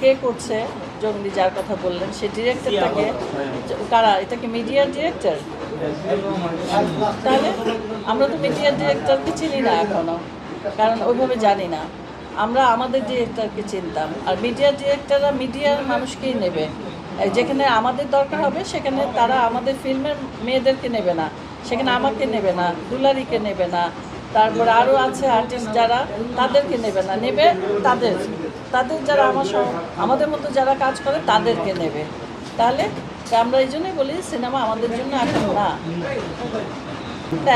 কে করছে জঙ্গলি যার কথা বললেন সে ডিরেক্টরটাকে কারা? এটা কি মিডিয়ার ডিরেক্টর? তাহলে আমরা তো মিডিয়ার ডিরেক্টরকে চিনি না এখনো, কারণ ওইভাবে জানি না। আমরা আমাদের ডিরেক্টরকে চিনতাম, আর মিডিয়ার ডিরেক্টররা মিডিয়ার মানুষকেই নেবে। যেখানে আমাদের দরকার হবে সেখানে তারা আমাদের ফিল্মের মেয়েদেরকে নেবে না, সেখানে আমাকে নেবে না, দুলারিকে নেবে না, তারপর আরও আছে আর্টিস্ট যারা, তাদেরকে নেবে না, নেবে তাদের যারা আমাদের মতো যারা কাজ করে তাদেরকে নেবে। তাহলে আমরা এই জন্যই বলি সিনেমা আমাদের জন্য এখন না।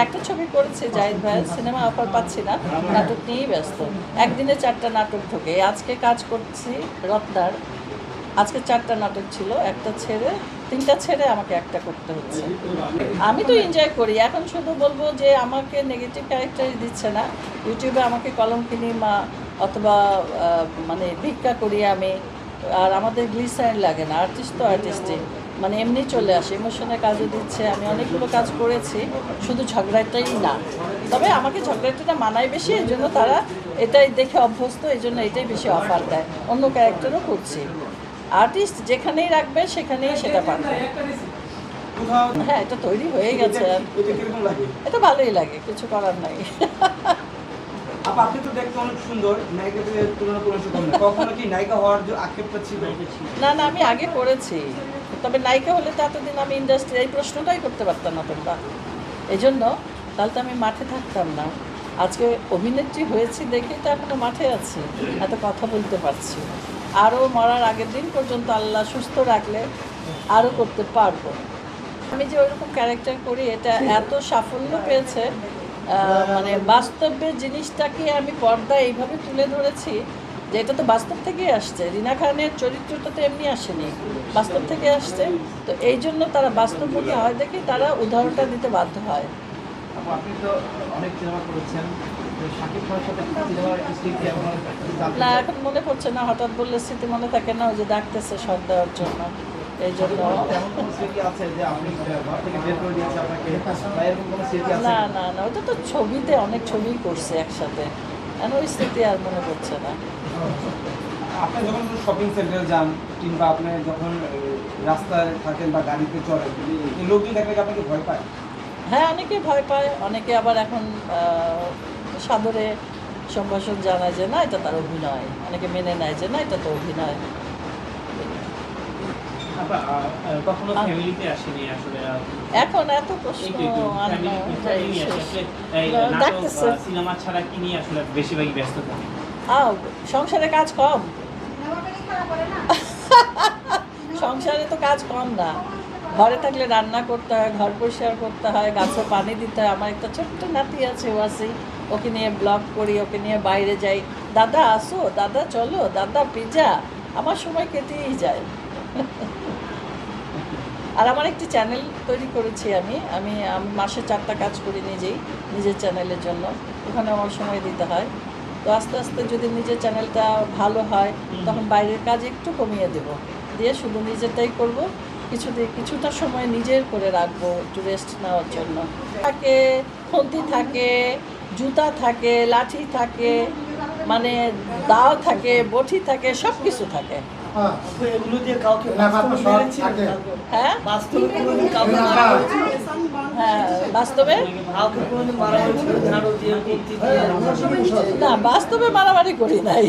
একটা ছবি করেছে জাহিদ ভাই, সিনেমা অফার পাচ্ছি না, নাটক নিয়েই ব্যস্ত। একদিনে 4টা নাটক ঢোকে। আজকে কাজ করছি রত্নার, আজকে 4টা নাটক ছিল, একটা ছেড়ে 3টা ছেড়ে আমাকে একটা করতে হচ্ছে। আমি তো এনজয় করি। এখন শুধু বলবো যে আমাকে নেগেটিভ ক্যারেক্টারই দিচ্ছে না। ইউটিউবে আমাকে কলম কিনি অথবা মানে ভিক্ষা করি আমি, আর আমাদের গ্লিসারিন লাগে না। আর্টিস্ট তো আর্টিস্টই, মানে এমনি চলে আসে। ইমোশনের কাজও দিচ্ছে, আমি অনেকগুলো কাজ করেছি, শুধু ঝগড়াটাই না। তবে আমাকে ঝগড়াটা মানায় বেশি, এই জন্য তারা এটাই দেখে অভ্যস্ত, এই জন্য এটাই বেশি অফার দেয়। অন্য ক্যারেক্টারও করছি। আর্টিস্ট যেখানেই রাখবে সেখানেই সেটা পাবে। হ্যাঁ, এটা তৈরি হয়ে গেছে, এটা ভালোই লাগে, কিছু করার নাই। আপনি তো দেখতে অনেক সুন্দর, নায়িকাদের তুলনা করে কম না। কখনো কি নায়িকা হওয়ার যে আক্ষেপটা ছিল? না, আমি আগে করেছি, তবে নায়িকা হলে তো এতদিন আমি ইন্ডাস্ট্রি এই প্রশ্নটাই করতে পারতাম না তোমরা। এই জন্য তাহলে তো আমি মাঠে থাকতাম না। আজকে অভিনেত্রী হয়েছি দেখেই তো এখনো মাঠে আছি, এত কথা বলতে পারছি। আরও মরার আগের দিন পর্যন্ত আল্লাহ সুস্থ রাখলে আরও করতে পারবো। আমি যে ওইরকম ক্যারেক্টার করি এটা এত সাফল্য পেয়েছে, মানে বাস্তবের জিনিসটাকে আমি পর্দায় এইভাবে তুলে ধরেছি যে এটা তো বাস্তব থেকেই আসছে। রিনা খানের চরিত্রটা তো এমনি আসেনি, বাস্তব থেকে আসছে। তো এই জন্য তারা বাস্তবমুখী হয় দেখে তারা উদাহরণটা দিতে বাধ্য হয়। আপনি তো অনেক সিনেমা করেছেন, না, এখন মনে পড়ছে না, হঠাৎ বললে স্মৃতি মনে থাকে না, ওই যে ডাকতেছে শট দেওয়ার জন্য, এই জন্য। না, ওটা তো ছবিতে অনেক ছবি করছে একসাথে, কেন ওই স্মৃতি আর মনে পড়ছে না। আপনি যখন শপিং সেন্টারে যান কিংবা আপনি যখন রাস্তায় থাকেন বা গাড়িতে চড়েন, লোকজন দেখলে আপনাকে ভয় পায়? হ্যাঁ, অনেকে ভয় পায়, অনেকে আবার এখন সাদরে সম্ভাষণ জানায় যে না এটা তার অভিনয়, অনেকে মেনে নেয় যে না এটা তো অভিনয়। এখন এত প্রশ্ন সিনেমা ছাড়া কি নিয়ে আসলে বেশিরভাগই ব্যস্ত থাকে? সংসারে কাজ কম। সংসারে তো কাজ কম না, ঘরে থাকলে রান্না করতে হয়, ঘর পরিষ্কার করতে হয়, গাছে পানি দিতে হয়। আমার একটা ছোট্ট নাতি আছে, ওয়াসি, ওকে নিয়ে ব্লগ করি, ওকে নিয়ে বাইরে যাই, দাদা আসো, দাদা চলো, দাদা পিজা, আমার সময় কেটেই যায়। আর আমার একটি চ্যানেল তৈরি করেছি আমি মাসে 4টা কাজ করি নিজের চ্যানেলের জন্য, ওখানে আমার সময় দিতে হয়। তো আস্তে আস্তে যদি নিজের চ্যানেলটা ভালো হয় তখন বাইরের কাজ একটু কমিয়ে দিয়ে শুধু নিজেরটাই করব। কিছুটা সময় নিজের করে রাখবো একটু রেস্ট নেওয়ার জন্য। থাকে খুন্তি থাকে, জুতা থাকে, লাঠি থাকে, মানে দাও থাকে, বটি থাকে, সব কিছু থাকে। হ্যাঁ, বাস্তবে না, বাস্তবে মারামারি করি নাই।